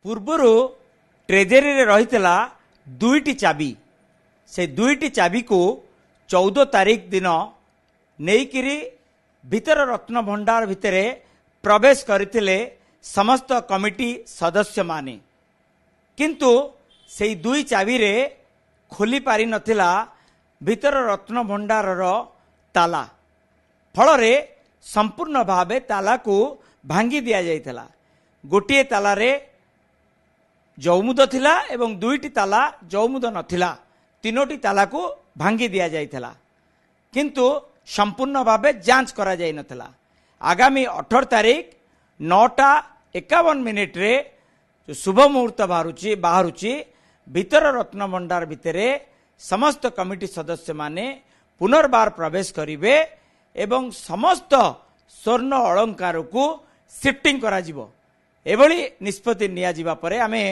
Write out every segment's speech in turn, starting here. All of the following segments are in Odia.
ପୂର୍ବରୁ ଟ୍ରେଜେରୀରେ ରହିଥିଲା ଦୁଇଟି ଚାବି। ସେ ଦୁଇଟି ଚାବିକୁ 14 ତାରିଖ ଦିନ ନେଇକିରି ଭିତର ରତ୍ନ ଭଣ୍ଡାର ଭିତରେ ପ୍ରବେଶ କରିଥିଲେ ସମସ୍ତ କମିଟି ସଦସ୍ୟମାନେ। କିନ୍ତୁ ସେଇ ଦୁଇ ଚାବିରେ ଖୋଲି ପାରିନଥିଲା ଭିତର ରତ୍ନ ଭଣ୍ଡାରର ତାଲା। ଫଳରେ ସମ୍ପୂର୍ଣ୍ଣ ଭାବେ ତାଲାକୁ ଭାଙ୍ଗି ଦିଆଯାଇଥିଲା। ଗୋଟିଏ ତାଲାରେ ଜଉମୁଦ ଥିଲା ଏବଂ ଦୁଇଟି ତାଲା ଜଉମୁଦ ନଥିଲା। ତିନୋଟି ତାଲାକୁ ଭାଙ୍ଗି ଦିଆଯାଇଥିଲା, କିନ୍ତୁ ସମ୍ପୂର୍ଣ୍ଣ ଭାବେ ଯାଞ୍ଚ କରାଯାଇନଥିଲା। ଆଗାମୀ 18 ତାରିଖ 9:51 ଶୁଭ ମୁହୂର୍ତ୍ତ ବାହାରୁଛି ଭିତର ରତ୍ନ ଭଣ୍ଡାର ଭିତରେ ସମସ୍ତ କମିଟି ସଦସ୍ୟମାନେ ପୁନର୍ବାର ପ୍ରବେଶ କରିବେ ଏବଂ ସମସ୍ତ ସ୍ୱର୍ଣ୍ଣ ଅଳଙ୍କାରକୁ ସିଫ୍ଟିଂ କରାଯିବ। ଏଭଳି ନିଷ୍ପତ୍ତି ନିଆଯିବା ପରେ ଆମେ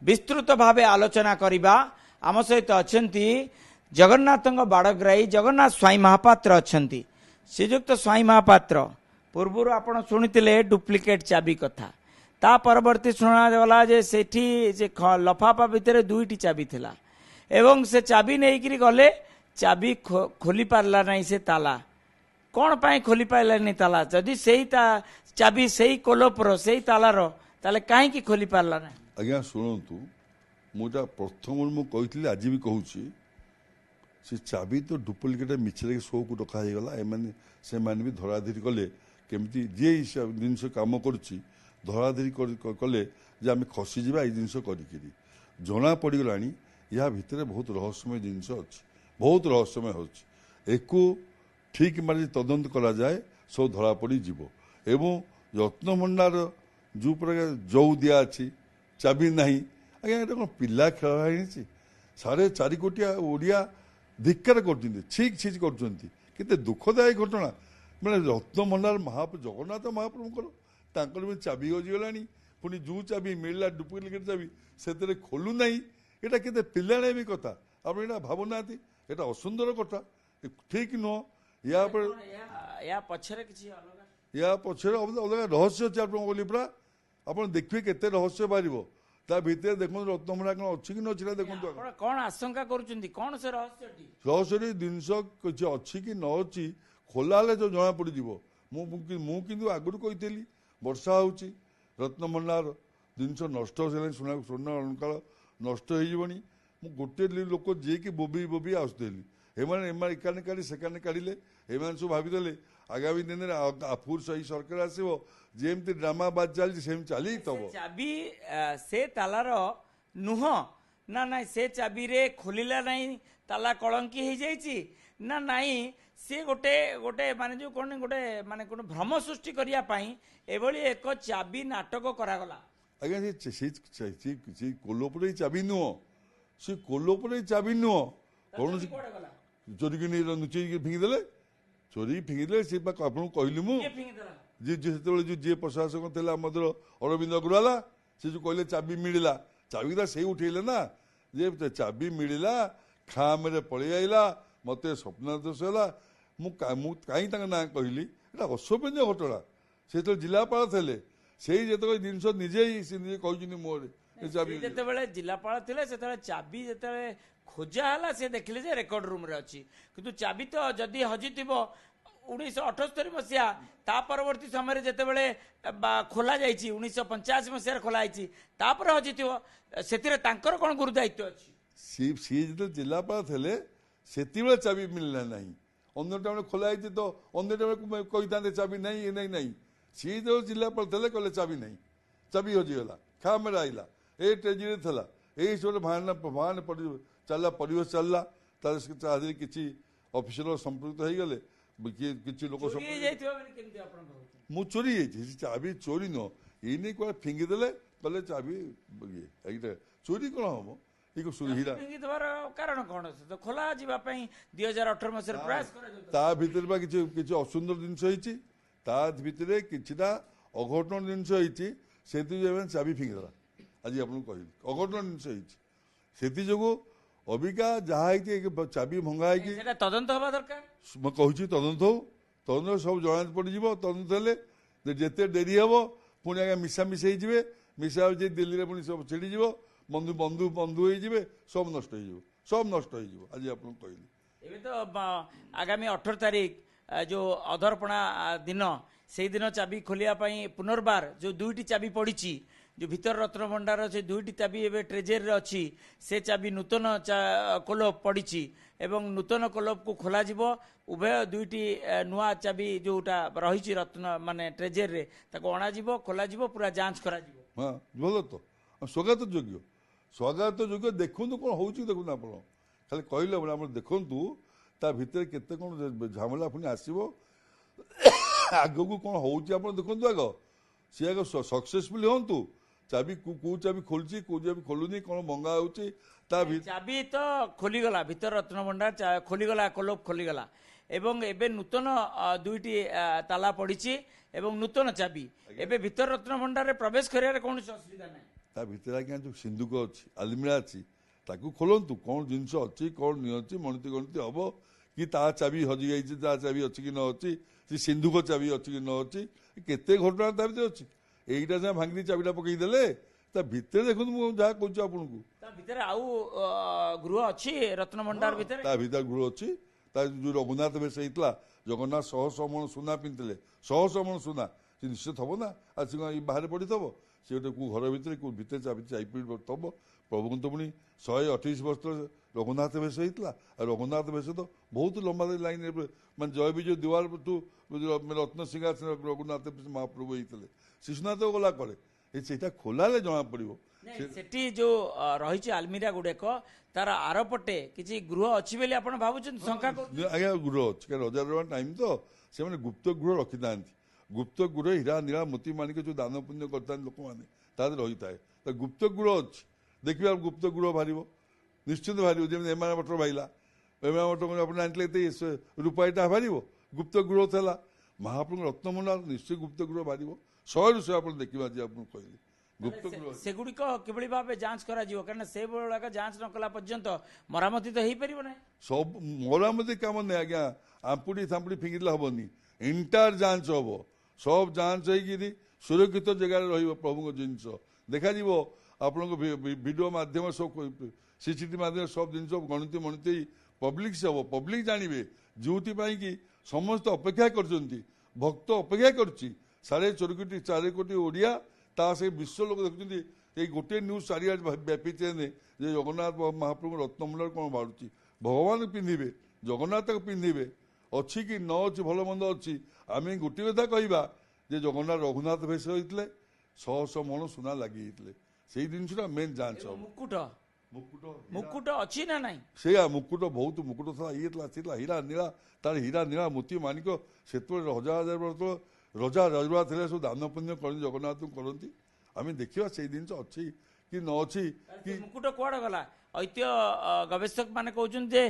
ବିସ୍ତୃତ ଭାବେ ଆଲୋଚନା କରିବା। ଆମ ସହିତ ଅଛନ୍ତି ଜଗନ୍ନାଥଙ୍କ ବାଡ଼ଗ୍ରାହୀ ଜଗନ୍ନାଥ ସ୍ୱାଇଁ ମହାପାତ୍ର ଅଛନ୍ତି। ଶ୍ରୀଯୁକ୍ତ ସ୍ୱାଇଁ ମହାପାତ୍ର, ପୂର୍ବରୁ ଆପଣ ଶୁଣିଥିଲେ ଡୁପ୍ଲିକେଟ୍ ଚାବି କଥା। ତା ପରବର୍ତ୍ତୀ ଶୁଣାଗଲା ଯେ ସେଠି ସେ ଲଫାଫା ଭିତରେ ଦୁଇଟି ଚାବି ଥିଲା ଏବଂ ସେ ଚାବି ନେଇକରି ଗଲେ, ଚାବି ଖୋଲି ପାରିଲା ନାହିଁ ସେ ତାଲା। କ'ଣ ପାଇଁ ଖୋଲି ପାରିଲାନି ତାଲା? ଯଦି ସେଇ ଚାବି ସେଇ କୋଲପର ସେଇ ତାଲାର, ତାହେଲେ କାହିଁକି ଖୋଲି ପାରିଲା ନାହିଁ? ଆଜ୍ଞା ଶୁଣନ୍ତୁ, ମୁଁ ଯା ପ୍ରଥମରୁ ମୁଁ କହିଥିଲି, ଆଜି ବି କହୁଛି, ସେ ଚାବି ତ ଡୁପ୍ଲିକେଟ୍ ମିଛରେ ସୋକୁ ରଖା ହେଇଗଲା। ସେମାନେ ବି ଧରାଧରି କଲେ କେମିତି ଯିଏ ଜିନିଷ କାମ କରୁଛି ଧରାଧରି କଲେ ଯେ ଆମେ ଖସିଯିବା ଏଇ ଜିନିଷ କରିକିରି। ଜଣା ପଡ଼ିଗଲାଣି ଏହା ଭିତରେ ବହୁତ ରହସ୍ୟମୟ ଜିନିଷ ଅଛି, ବହୁତ ରହସ୍ୟମୟ ଅଛି। ଏକୁ ଠିକ୍ ମାନେ ତଦନ୍ତ କରାଯାଏ, ସବୁ ଧରା ପଡ଼ିଯିବ। ଏବଂ ରତ୍ନଭଣ୍ଡାର ଯେଉଁ ପ୍ରକାର ଜଉ ଦିଆ ଅଛି, ଚାବି ନାହିଁ। ଆଜ୍ଞା ଏଇଟା କ'ଣ ପିଲା ଖେଳ ହେଇଛି? 4.5 କୋଟି ଓଡ଼ିଆ ଧିକ୍କାର କରୁଛନ୍ତି, ଛିକ୍ କରୁଛନ୍ତି। କେତେ ଦୁଃଖଦାୟକ ଘଟଣା। ମାନେ ରତ୍ନଭଣ୍ଡାର ଜଗନ୍ନାଥ ମହାପ୍ରଭୁଙ୍କର ତାଙ୍କର ବି ଚାବି ହଜିଗଲାଣି। ପୁଣି ଯେଉଁ ଚାବି ମିଳିଲା ଡୁପ୍ଲିକେଟ୍ ଚାବି, ସେଥିରେ ଖୋଲୁ ନାହିଁ। ଏଇଟା କେତେ ପିଲାଳିଆ ବି କଥା। ଆପଣ ଏଇଟା ଭାବୁନାହାନ୍ତି, ଏଇଟା ଅସୁନ୍ଦର କଥା, ଠିକ୍ ନୁହଁ। ୟା ପଛରେ କିଛି ଅଲଗା, ୟା ପଛରେ ଅଲଗା ରହସ୍ୟ ଅଛି। ଆପଣ କହିଲି ପରା, ଆପଣ ଦେଖିବେ କେତେ ରହସ୍ୟ ବାହାରିବ ତା ଭିତରେ। ଦେଖନ୍ତୁ ରତ୍ନଭଣ୍ଡାର କ'ଣ ଅଛି କି ନଛି ଦେଖନ୍ତୁ। କ'ଣ ଆଶଙ୍କା କରୁଛନ୍ତି? କ'ଣ ସେ ରହସ୍ୟଟି? ରହସ୍ୟଟି ଜିନିଷ କିଛି ଅଛି କି ନ ଅଛି ଖୋଲା ହେଲେ ଯୋଉ ଜଣା ପଡ଼ିଯିବ। ମୁଁ କିନ୍ତୁ ଆଗରୁ କହିଥିଲି, ବର୍ଷା ହେଉଛି, ରତ୍ନଭଣ୍ଡାର ଜିନିଷ ନଷ୍ଟ ହେଲାଣି, ସ୍ୱର୍ଣ୍ଣ ଅଳଙ୍କାର ନଷ୍ଟ ହେଇଯିବଣି। ମୁଁ ଗୋଟିଏ ଲୋକ ଯିଏକି ବୋବି ଆସୁଥିଲି। ଏମାନେ ଏକାନେ କାଢ଼ି ସେକାନେ କାଢ଼ିଲେ। ଏମାନେ ସବୁ ଭାବିଦେଲେ ଆଗାମୀ ଦିନରେ ଆଫୁର ସହି ସରକାର ଆସିବ, ଯେମିତି ଡ୍ରାମା ବାଜ ଚାଲିଛି ସେମିତି ଚାଲିଥିବ। ଚାବି ସେ ତାଲାର ନୁହଁ ନା ନାଇଁ? ସେ ଚାବିରେ ଖୋଲିଲା ନାହିଁ, ତାଲା କଳଙ୍କି ହେଇଯାଇଛି ନା ନାଇଁ? ସେ ଗୋଟେ ମାନେ ଯୋଉ କଣ ଗୋଟେ ମାନେ କୋଣ ଭ୍ରମ ସୃଷ୍ଟି କରିବା ପାଇଁ ଏଭଳି ଏକ ଚାବି ନାଟକ କରାଗଲା। ଆଜ୍ଞା ସେ କୋଲୋପରେ ଚାବି ନୁହଁ, ସେ କୋଲୋପରେ ଚାବି ନୁହଁ। କୌଣସି ଚୋରିକି ନେଇ ଲୁଚେଇକି ଫିଙ୍ଗିଦେଲେ, ଚୋରିକି ଫିଙ୍ଗିଦେଲେ। ସେ ଆପଣଙ୍କୁ କହିଲି ମୁଁ, ସେତେବେଳେ ଯିଏ ପ୍ରଶାସକ ଥିଲା ଆମର ଅରବିନ୍ଦ ଅଗ୍ରୱାଲା, ସେ ଯୋଉ କହିଲେ ଚାବି ମିଳିଲା, ଚାବିଟା ସେଇ ଉଠେଇଲେ ନା। ଯେ ଚାବି ମିଳିଲା, ଖାମରେ ପଳେଇ ଆଇଲା, ମତେ ସ୍ୱପ୍ନାଦେଶ ହେଲା। ମୁଁ କାହିଁ ତାଙ୍କ ନାଁ କହିଲି? ଏଇଟା ଅଶୋଭନୀୟ ଘଟଣା। ସେ ଯେତେବେଳେ ଜିଲ୍ଲାପାଳ ଥିଲେ, ସେଇ ଯେତେବେଳେ ଜିନିଷ ନିଜେ କହିଛନ୍ତି ମୁହଁରେ, ଯେତେବେଳେ ଜିଲ୍ଲାପାଳ ଥିଲେ ସେତେବେଳେ ଚାବି ଯେତେବେଳେ ଖୋଜା ହେଲା, ସେ ଦେଖିଲେ ଯେ ରେକର୍ଡ ରୁମ୍ରେ ଅଛି। କିନ୍ତୁ ଚାବି ତ ଯଦି ହଜିଥିବ 1978 ମସିହା, ତା ପରବର୍ତ୍ତୀ ସମୟରେ ଯେତେବେଳେ ଖୋଲା ଯାଇଛି 1985 ମସିହାରେ ଖୋଲା ହେଇଛି, ତାପରେ ହଜିଥିବ। ସେଥିରେ ତାଙ୍କର କ'ଣ ଗୁରୁ ଦାୟିତ୍ୱ ଅଛି? ସିଏ ଯେତେବେଳେ ଜିଲ୍ଲାପାଳ ଥିଲେ ସେତେବେଳେ ଚାବି ମିଳିଲା ନାହିଁ। ଅନ୍ୟ ଟାଇମ୍ରେ ଖୋଲା ହେଇଛି ତ ଅନ୍ୟ ଟାଇମ୍ରେ କହିଥାନ୍ତେ ଚାବି ନାହିଁ, ଏ ନାହିଁ। ସିଏ ଯେତେବେଳେ ଜିଲ୍ଲାପାଳ ଥିଲେ କହିଲେ ଚାବି ନାହିଁ, ଚାବି ହଜିଗଲା, ଖାମରେ ଆଇଲା, ଏ ଟ୍ରେଜେରୀରେ ଥିଲା। ଏଇ ସବୁ ଚାଲିଲା, ପରିବେଶ ଚାଲିଲା। ତା ଦେହରେ କିଛି ଅଫିସର ସମ୍ପୃକ୍ତ ହେଇଗଲେ, କିଛି ଲୋକ ମୁଁ ଚୋରି ହେଇଛି। ଚାବି ଚୋରି ନୁହଁ, ଏଇ ନେଇ କୁଆଡ଼େ ଫିଙ୍ଗିଦେଲେ, କହିଲେ ଚାବି ଏଇଟା ଚୋରି କ'ଣ ହବ? କାରଣ କ'ଣ? ଖୋଲା ଯିବା ପାଇଁ 2018 ମସିହାରେ ପ୍ରୟାସ କରାଯାଉଥିଲା। ତା ଭିତରେ ବା କିଛି ଅସୁନ୍ଦର ଜିନିଷ ହେଇଛି, ତା ଭିତରେ କିଛିଟା ଅଘଟଣ ଜିନିଷ ହେଇଛି। ସେଥିପାଇଁ ଚାବି ଫିଙ୍ଗିଦେଲା। ଆଜି ଆପଣଙ୍କୁ କହିଲି ଅଘଟଣ ଜିନିଷ ହେଇଛି। ସେଥିଯୋଗୁଁ ଅବିକା ଯାହା ହେଇଛି ଚାବି ଭଙ୍ଗା ହେଇକି ତଦନ୍ତ ହେବା ଦରକାର। ମୁଁ କହୁଛି ତଦନ୍ତ ହଉ, ତଦନ୍ତ ସବୁ ଜଣା ପଡ଼ିଯିବ। ତଦନ୍ତ ହେଲେ ଯେତେ ଡେରି ହେବ ପୁଣି ଆଜ୍ଞା ମିଶାମିଶି ହେଇଯିବେ। ମିଶା ହେଉଛି ଦିଲ୍ଲୀରେ ପୁଣି ସବୁ ଛିଡ଼ିଯିବ, ବନ୍ଧୁ ବନ୍ଧୁ ବନ୍ଧୁ ହେଇଯିବେ, ସବୁ ନଷ୍ଟ ହେଇଯିବ, ସବୁ ନଷ୍ଟ ହେଇଯିବ। ଆଜି ଆପଣଙ୍କୁ କହିଲି ଏବେ ତ ଆଗାମୀ 18 ତାରିଖ ଯୋଉ ଅଧରପଣା ଦିନ ସେଇଦିନ ଚାବି ଖୋଲିବା ପାଇଁ ପୁନର୍ବାର ଯୋଉ ଦୁଇଟି ଚାବି ପଡ଼ିଛି, ଯୋଉ ଭିତର ରତ୍ନଭଣ୍ଡାର ସେ ଦୁଇଟି ଚାବି ଏବେ ଟ୍ରେଜେରୀରେ ଅଛି, ସେ ଚାବି ନୂତନ କୋଲପ ପଡ଼ିଛି ଏବଂ ନୂତନ କୋଲପକୁ ଖୋଲାଯିବ। ଉଭୟ ଦୁଇଟି ନୂଆ ଚାବି ଯୋଉଟା ରହିଛି ରତ୍ନ ମାନେ ଟ୍ରେଜେରୀରେ ତାକୁ ଅଣାଯିବ, ଖୋଲାଯିବ, ପୁରା ଯାଞ୍ଚ କରାଯିବ। ହଁ ଭଲ ତ, ସ୍ୱାଗତ ଯୋଗ୍ୟ, ସ୍ୱାଗତ ଯୋଗ୍ୟ। ଦେଖନ୍ତୁ କ'ଣ ହେଉଛି, ଦେଖନ୍ତୁ ଆପଣ ଖାଲି କହିଲେ ଆପଣ ଦେଖନ୍ତୁ ତା ଭିତରେ କେତେ କ'ଣ ଝାମେଲା ପୁଣି ଆସିବ, ଆଗକୁ କ'ଣ ହେଉଛି ଆପଣ ଦେଖନ୍ତୁ। ଆଗ ସିଏ ଆଗ ସକ୍ସେସଫୁଲ ହୁଅନ୍ତୁ, ଚାବି କୋଉ ଚାବି ଖୋଲୁଛି କୋଉ ଚାବି ଖୋଲୁନି, କ'ଣ ଭଙ୍ଗା ହେଉଛି ତା ଚାବି ତ ଖୋଲିଗଲା, ଭିତର ରତ୍ନଭଣ୍ଡାର ଖୋଲିଗଲା, କୋଲପ ଖୋଲିଗଲା ଏବଂ ଏବେ ନୂତନ ଦୁଇଟି ତାଲା ପଡ଼ିଛି ଏବଂ ନୂତନ ଚାବି ଏବେ ଭିତର ରତ୍ନଭଣ୍ଡାରରେ ପ୍ରବେଶ କରିବାରେ କୌଣସି ଅସୁବିଧା ନାହିଁ। ତା ଭିତରେ ଆଜ୍ଞା ଯୋଉ ସିନ୍ଦୁକ ଅଛି, ଆଲମିରା ଅଛି, ତାକୁ ଖୋଲନ୍ତୁ, କ'ଣ ଜିନିଷ ଅଛି, କ'ଣ ନିଅଛି, ମଣିତି ଗଣିତି ହବ କି ତା ଚାବି ହଜିଯାଇଛି, ତା ଚାବି ଅଛି କି ନ ଅଛି, ସେ ସିନ୍ଦୁକ ଚାବି ଅଛି କି ନ ଅଛି, କେତେ ଘଟଣା ତା ଭିତରେ ଅଛି। ଏଇଟା ଯାହା ଭାଙ୍ଗି ଚାବିଟା ପକେଇଦେଲେ ତା ଭିତରେ ଦେଖନ୍ତୁ, ମୁଁ ଯାହା କହୁଛି ଆପଣଙ୍କୁ, ତା ଭିତରେ ଆଉ ଗୃହ ଅଛି ରତ୍ନଭଣ୍ଡାର ଭିତରେ। ତା ଭିତରେ ଗୃହ ଅଛି। ତା ଯୋଉ ରଘୁନାଥ ବେଶ ହେଇଥିଲା, ଜଗନ୍ନାଥ ଶହ ଶହ ମଣ ସୁନା ପିନ୍ଧିଥିଲେ, ଶହ ଶହ ମଣ ସୁନା, ସେ ନିଶ୍ଚିତ ହବ ନା, ଆସି କ'ଣ ବାହାରେ ପଡ଼ିଥବ, ସେ ଗୋଟେ କୋଉ ଘର ଭିତରେ କୋଉ ଭିତରେ ଥବ। ପ୍ରଭୁଙ୍କୁ ତ ପୁଣି 128 ବର୍ଷ ରଘୁନାଥ ବେଶ ହେଇଥିଲା, ଆଉ ରଘୁନାଥ ବେଶ ତ ବହୁତ ଲମ୍ବା ଲାଇନ, ମାନେ ଜୟ ବିଜୟ ଦୁଆର ଟୁ ରତ୍ନ ସିଂହାସନ ରଘୁନାଥ ମହାପ୍ରଭୁ ହେଇଥିଲେ। ଶିଶୁନାଥ ଗଲା ପରେ ସେଇଟା ଖୋଲାଲେ ଜଣା ପଡିବ। ସେଠି ଯୋଉ ରହିଛି ଆଲମିରା ଗୁଡାକ, ତାର ଆରପଟେ କିଛି ଗୃହ ଅଛି ବୋଲି ଆପଣ ଭାବୁଛନ୍ତି, ଶଙ୍କା କରୁଛନ୍ତି? ଆଜ୍ଞା ଗୃହ ଅଛି, କାରଣ ରଜା ଟାଇମ ତ ସେମାନେ ଗୁପ୍ତ ଗୃହ ରଖିଥାନ୍ତି। ଗୁପ୍ତ ଗୃହ ହୀରା ନୀଳା ମୋତି ମାଣିକ ଯୋଉ ଦାନ ପୁଣ୍ୟ କରିଥାନ୍ତି ଲୋକମାନେ, ତା ଦେହରେ ରହିଥାଏ। ଗୁପ୍ତ ଗୃହ ଅଛି, ଦେଖିବା ଗୁପ୍ତ ଗୃହ ବାହାରିବ, ନିଶ୍ଚିତ ବାହାରିବ। ଯେମିତି ଏମାନେ ମଟର ବାହାରିଲା, ଏମାନେ ମଟର ଆପଣ ଆଣିଥିଲେ ଏତେ ରୂପାଇଟା ବାହାରିବ, ଗୁପ୍ତ ଗୃହ ଥିଲା। ମହାପ୍ରଭୁ ରତ୍ନଭଣ୍ଡାର ନିଶ୍ଚୟ ଗୁପ୍ତ ଗୃହ ବାହାରିବ, 100ରୁ 100 ଆପଣ ଦେଖିବା। ଆଜି ଆପଣଙ୍କୁ କହିଲି ଗୁପ୍ତ ଗୃହ ସେଗୁଡିକ କିଭଳି ଭାବେ ଯାଞ୍ଚ କରାଯିବ, କାରଣ ସେଗୁଡାକ ଯାଞ୍ଚ ନ କଲା ପର୍ଯ୍ୟନ୍ତ ମରାମତି ତ ହେଇପାରିବ ନାହିଁ। ସବୁ ମରାମତି କାମ ନାହିଁ ଆଜ୍ଞା, ଆମ୍ପୁଡ଼ି ଥାମ୍ପୁଡ଼ି ଫିଙ୍ଗିଲେ ହବନି, ଇଣ୍ଟାର ଯାଞ୍ଚ ହବ। ସବୁ ଯାଞ୍ଚ ହେଇକିରି ସୁରକ୍ଷିତ ଜାଗାରେ ରହିବ ପ୍ରଭୁଙ୍କ ଜିନିଷ, ଦେଖାଯିବ। ଆପଣଙ୍କ ଭିଡ଼ିଓ ମାଧ୍ୟମ ସବୁ ସିସିଟିଭି ମାଧ୍ୟମରେ ସବୁ ଜିନିଷ ଗଣିତ ମଣିତ ପବ୍ଲିକ ହବ, ପବ୍ଲିକ ଜାଣିବେ, ଯୋଉଥିପାଇଁ କି ସମସ୍ତେ ଅପେକ୍ଷା କରିଛନ୍ତି, ଭକ୍ତ ଅପେକ୍ଷା କରୁଛି। 4.25 କୋଟି ଓଡ଼ିଆ, ତା ସେ ବିଶ୍ୱ ଲୋକ ଦେଖୁଛନ୍ତି। ଏଇ ଗୋଟିଏ ନ୍ୟୁଜ୍ ଚାରିଆଡ଼େ ବ୍ୟାପିଛି ଯେ ଜଗନ୍ନାଥ ମହାପ୍ରଭୁ ରତ୍ନଭଣ୍ଡାର କ'ଣ ବାହାରୁଛି, ଭଗବାନ ପିନ୍ଧିବେ, ଜଗନ୍ନାଥ ତାକୁ ପିନ୍ଧିବେ, ଅଛି କି ନ ଅଛି, ଭଲ ମନ୍ଦ ଅଛି। ଆମେ ଗୋଟିଏ କଥା କହିବା ଯେ ଜଗନ୍ନାଥ ରଘୁନାଥ ବେଶ ହେଇଥିଲେ, 100 ମଣ ସୁନା ଲାଗି ହେଇଥିଲେ, ସେଇ ଜିନିଷଟା ମେନ୍ ଯାଞ୍ଚ ହବ। ମୁକୁଟ ଅଛି ନା ନାଇଁ? ସେଇଆ ମୁକୁଟ, ବହୁତ ମୁକୁଟ ଥିଲା, ଇଏ ଥିଲା ହୀରା ନୀଳା, ତାର ହୀରା ନୀଳା ମୋତି ମାଣିକ। ସେତେବେଳେ ହଜାର ହଜାର ବର୍ଷ ରଜା ରଜୁଆ ଥିଲେ, ସବୁ ଦାନ ପୁଣ୍ୟ କରନ୍ତି, ଜଗନ୍ନାଥଙ୍କୁ କରନ୍ତି। ଆମେ ଦେଖିବା ସେଇ ଜିନିଷ ଅଛି କି ନ ଅଛି। କି ମୁକୁଟ କୁଆଡେ ଗଲା? ଐତିହ୍ୟ ଗବେଷକ ମାନେ କହୁଛନ୍ତି ଯେ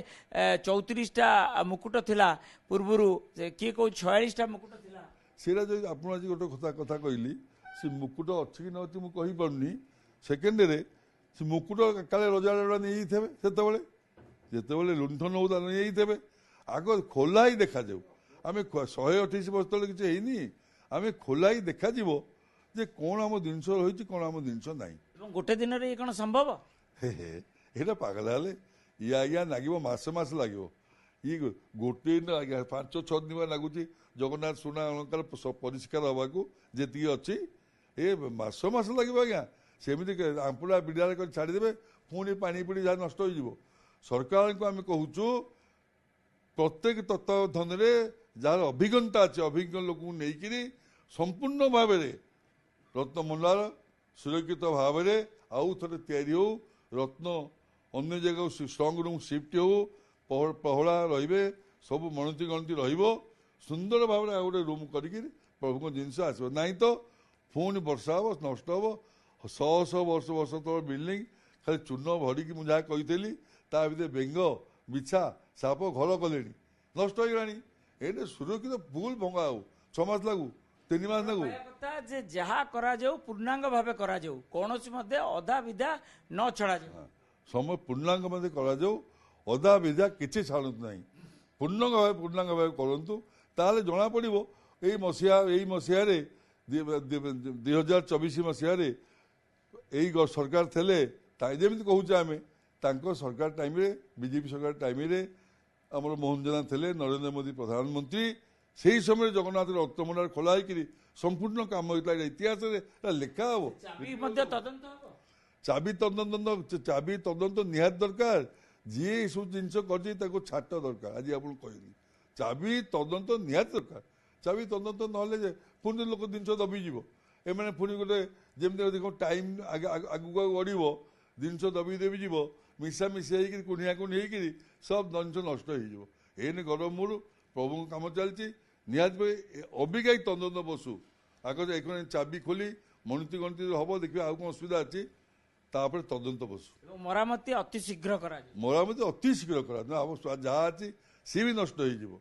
34ଟା ମୁକୁଟ ଥିଲା ପୂର୍ବରୁ, କିଏ କହୁଛି 46ଟା ମୁକୁଟ ଥିଲା। ସେଇଟା ଯଦି ଆପଣ ଆଜି ଗୋଟେ କଥା କହିଲି, ସେ ମୁକୁଟ ଅଛି କି ନ ଅଛି ମୁଁ କହିପାରୁନି। ସେକେଣ୍ଡରେ ସେ ମୁକୁଟ କାଳେ ରଜା ନେଇଯାଇଥିବେ, ଯେତେବେଳେ ଲୁଣ୍ଠନ ହଉଥିଲା ନେଇଯାଇଥିବେ। ଆଗ ଖୋଲା ହିଁ ଦେଖାଯାଉ। ଆମେ 128 ବର୍ଷ ତଳେ କିଛି ହେଇନି, ଆମେ ଖୋଲା ହିଁ ଦେଖାଯିବ ଯେ କ'ଣ ଆମ ଜିନିଷ ରହିଛି, କ'ଣ ଆମ ଜିନିଷ ନାହିଁ। ଏବଂ ଗୋଟେ ଦିନରେ ଇଏ କ'ଣ ସମ୍ଭବ? ଏଇଟା ପାଗଳ ହେଲେ ଇଏ ଆଜ୍ଞା ଲାଗିବ, ମାସ ଲାଗିବ। ଇଏ ଗୋଟେ ଦିନ ଆଜ୍ଞା 5-6 ଦିନ ଲାଗୁଛି ଜଗନ୍ନାଥ ସୁନା ଅଳଙ୍କାର ପରିଷ୍କାର ହବାକୁ, ଯେତିକି ଅଛି ଏ ମାସ ଲାଗିବ ଆଜ୍ଞା। ସେମିତି ଆମ୍ପୁଡ଼ା ବିଡ଼ାରେ କରି ଛାଡ଼ିଦେବେ, ପୁଣି ପାଣି ପିଡ଼ି ଯାହା ନଷ୍ଟ ହେଇଯିବ। ସରକାରଙ୍କୁ ଆମେ କହୁଛୁ, ପ୍ରତ୍ୟେକ ତତ୍ତ୍ୱାବଧାନରେ ଯାହାର ଅଭିଜ୍ଞତା ଅଛି, ଅଭିଜ୍ଞ ଲୋକଙ୍କୁ ନେଇକିରି ସମ୍ପୂର୍ଣ୍ଣ ଭାବରେ ରତ୍ନଭଣ୍ଡାର ସୁରକ୍ଷିତ ଭାବରେ ଆଉ ଥରେ ତିଆରି ହଉ। ରତ୍ନ ଅନ୍ୟ ଜାଗାକୁ ଷ୍ଟ୍ରଙ୍ଗ ରୁମ୍ ସିଫ୍ଟ ହଉ, ପହଳା ରହିବେ, ସବୁ ମଣତି ଗଣତି ରହିବ, ସୁନ୍ଦର ଭାବରେ ଆଉ ଗୋଟେ ରୁମ୍ କରିକି ପ୍ରଭୁଙ୍କ ଜିନିଷ ଆସିବ। ନାହିଁ ତ ପୁଣି ବର୍ଷା ହେବ, ନଷ୍ଟ ହେବ। 100 ବର୍ଷ ତଳ ବିଲ୍ଡିଂ ଖାଲି ଚୂନ ଭରିକି, ମୁଁ ଯାହା କହିଥିଲି ତା ଭିତରେ ବେଙ୍ଗ ବିଛା ସାପ ଘର କଲେଣି, ନଷ୍ଟ ହେଇଗଲାଣି। ଏଇଟା ସୁରକ୍ଷିତ ଫୁଲ ଭଙ୍ଗା ହଉ, 6 ମାସ ଲାଗୁ, 3 ମାସ ଲାଗୁ। କଥା ଯେ ଯାହା କରାଯାଉ ପୂର୍ଣ୍ଣାଙ୍ଗ ଭାବେ କରାଯାଉ, କୌଣସି ମଧ୍ୟ ଅଧା ବିଧା ନ ଛଡ଼ାଯାଉ। ସମୟ ପୂର୍ଣ୍ଣାଙ୍ଗ ମଧ୍ୟ କରାଯାଉ, ଅଧା ବିଧା କିଛି ଛାଡ଼ନ୍ତୁ ନାହିଁ, ପୂର୍ଣ୍ଣାଙ୍ଗ ଭାବେ କରନ୍ତୁ। ତାହେଲେ ଜଣାପଡ଼ିବ ଏଇ ମସିହାରେ 2024 ମସିହାରେ ଏଇ ସରକାର ଥିଲେ ଯେମିତି କହୁଛେ ଆମେ ତାଙ୍କ ସରକାର ଟାଇମ୍ରେ ବିଜେପି ସରକାର ଟାଇମ୍ରେ ଆମର ମୋହନ ଜେନା ଥିଲେ, ନରେନ୍ଦ୍ର ମୋଦୀ ପ୍ରଧାନମନ୍ତ୍ରୀ, ସେହି ସମୟରେ ଜଗନ୍ନାଥର ରତ୍ନଭଣ୍ଡାର ଖୋଲା ହେଇକିରି ସମ୍ପୂର୍ଣ୍ଣ କାମ ହେଇଥିଲା। ଏଇଟା ଇତିହାସରେ ଏଇଟା ଲେଖା ହବ। ଚାବି ମଧ୍ୟ ତଦନ୍ତ ହେବ। ଚାବି ତଦନ୍ତ ନିହାତି ଦରକାର। ଯିଏ ଏସବୁ ଜିନିଷ କରିଛି ତାକୁ ଛାଟ ଦରକାର। ଆଜି ଆପଣ କହିଲି ଚାବି ତଦନ୍ତ ନିହାତି ଦରକାର। ଚାବି ତଦନ୍ତ ନହେଲେ ଯେ ପୁଣି ଲୋକ ଜିନିଷ ଦବିଯିବ। ଏମାନେ ପୁଣି ଗୋଟେ ଯେମିତି ଦେଖ ଟାଇମ୍ ଆଗକୁ ଗଡ଼ିବ, ଜିନିଷ ଦବି ଯିବ, ମିଶାମିଶି ହେଇକିରି କୁଣିଆକୁଣି ହେଇକିରି ସବୁ ଜିନିଷ ନଷ୍ଟ ହେଇଯିବ। ଏଇନେ ଗରମ ମୁଡ୍, ପ୍ରଭୁଙ୍କ କାମ ଚାଲିଛି। ନିହାତି ଭାବେ ଅବିକାଇ ତଦନ୍ତ ବସୁ। ଆଗ ଚାବି ଖୋଲି ମଣିତି ଗଣିତି ହବ, ଦେଖିବା ଆଉ କ'ଣ ଅସୁବିଧା ଅଛି, ତାପରେ ତଦନ୍ତ ବସୁ। ଏବଂ ମରାମତି ଅତି ଶୀଘ୍ର କରାଯିବ। ମରାମତି ଅତି ଶୀଘ୍ର କରାଯିବ। ଯାହା ଅଛି ସିଏ ବି ନଷ୍ଟ ହେଇଯିବ।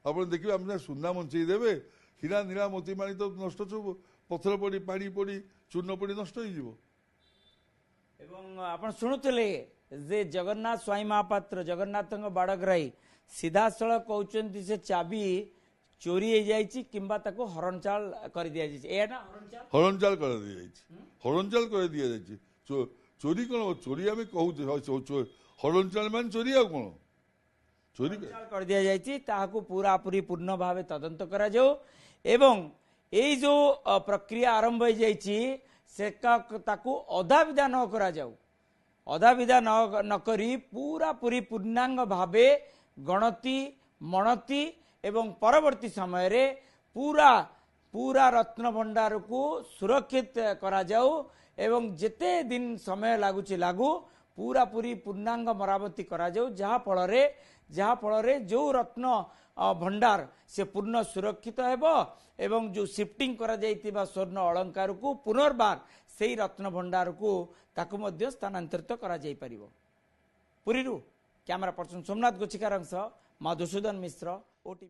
ଆପଣ ଦେଖିବେ ଆମେ ସୁନା ମଞ୍ଚେଇ ଦେବେ, ହୀରା ନୀଳା ମୋତି ମାଣି ତ ନଷ୍ଟ ସବୁ, ପଥର ପଡ଼ି ପାଣି ପଡ଼ି ଚୂର୍ଣ୍ଣ ପଡ଼ି ନଷ୍ଟ ହେଇଯିବ। ଏବଂ ଆପଣ ଶୁଣୁଥିଲେ ଯେ ଜଗନ୍ନାଥ ସ୍ୱାଇଁ ମହାପାତ୍ର, ଜଗନ୍ନାଥଙ୍କ ବାଡ଼ଗ୍ରାହୀ, ସିଧାସଳଖ କହୁଛନ୍ତି ସେ ଚାବି ଚୋରି ହେଇଯାଇଛି କିମ୍ବା ତାକୁ ହରଣଚାଳ କରିଦିଆଯାଇଛି। ଏଇଆ ନା ହରଣଚାଳ କରିଦିଆଯାଇଛି। ହରଣଚାଳ କରିଦିଆଯାଇଛି। ଚୋରି କ'ଣ? ଚୋରି ଆମେ କହୁଛେ, ହରଣଚାଳ ମାନେ ଚୋରି ଆଉ କ'ଣ? ଚୋରି କରିଦିଆଯାଇଛି। ତାହାକୁ ପୁରାପୁରି ପୂର୍ଣ୍ଣ ଭାବେ ତଦନ୍ତ କରାଯାଉ ଏବଂ ଏଇ ଯୋଉ ପ୍ରକ୍ରିୟା ଆରମ୍ଭ ହେଇଯାଇଛି ସେ ତାକୁ ଅଧା ବିଧା ନ କରାଯାଉ। ଅଧା ବିଧା ନ କରି ପୁରାପୁରି ପୂର୍ଣ୍ଣାଙ୍ଗ ଭାବେ ଗଣତି, ମଣତି ଏବଂ ପରବର୍ତ୍ତୀ ସମୟରେ ପୁରା ରତ୍ନଭଣ୍ଡାରକୁ ସୁରକ୍ଷିତ କରାଯାଉ ଏବଂ ଯେତେ ଦିନ ସମୟ ଲାଗୁଛି ଲାଗୁ, ପୁରାପୁରି ପୂର୍ଣ୍ଣାଙ୍ଗ ମରାମତି କରାଯାଉ, ଯାହାଫଳରେ ଯେଉଁ ରତ୍ନ ଭଣ୍ଡାର ସେ ପୂର୍ଣ୍ଣ ସୁରକ୍ଷିତ ହେବ ଏବଂ ଯେଉଁ ସିଫ୍ଟିଂ କରାଯାଇଥିବା ସ୍ୱର୍ଣ୍ଣ ଅଳଙ୍କାରକୁ ପୁନର୍ବାର ସେହି ରତ୍ନ ଭଣ୍ଡାରକୁ ତାକୁ ମଧ୍ୟ ସ୍ଥାନାନ୍ତରିତ କରାଯାଇପାରିବ। ପୁରୀରୁ କ୍ୟାମେରା ପର୍ସନ ସୋମନାଥ ଗୋଛିକାରଙ୍କ ସହ ମଧୁସୂଦନ ମିଶ୍ର, OTV।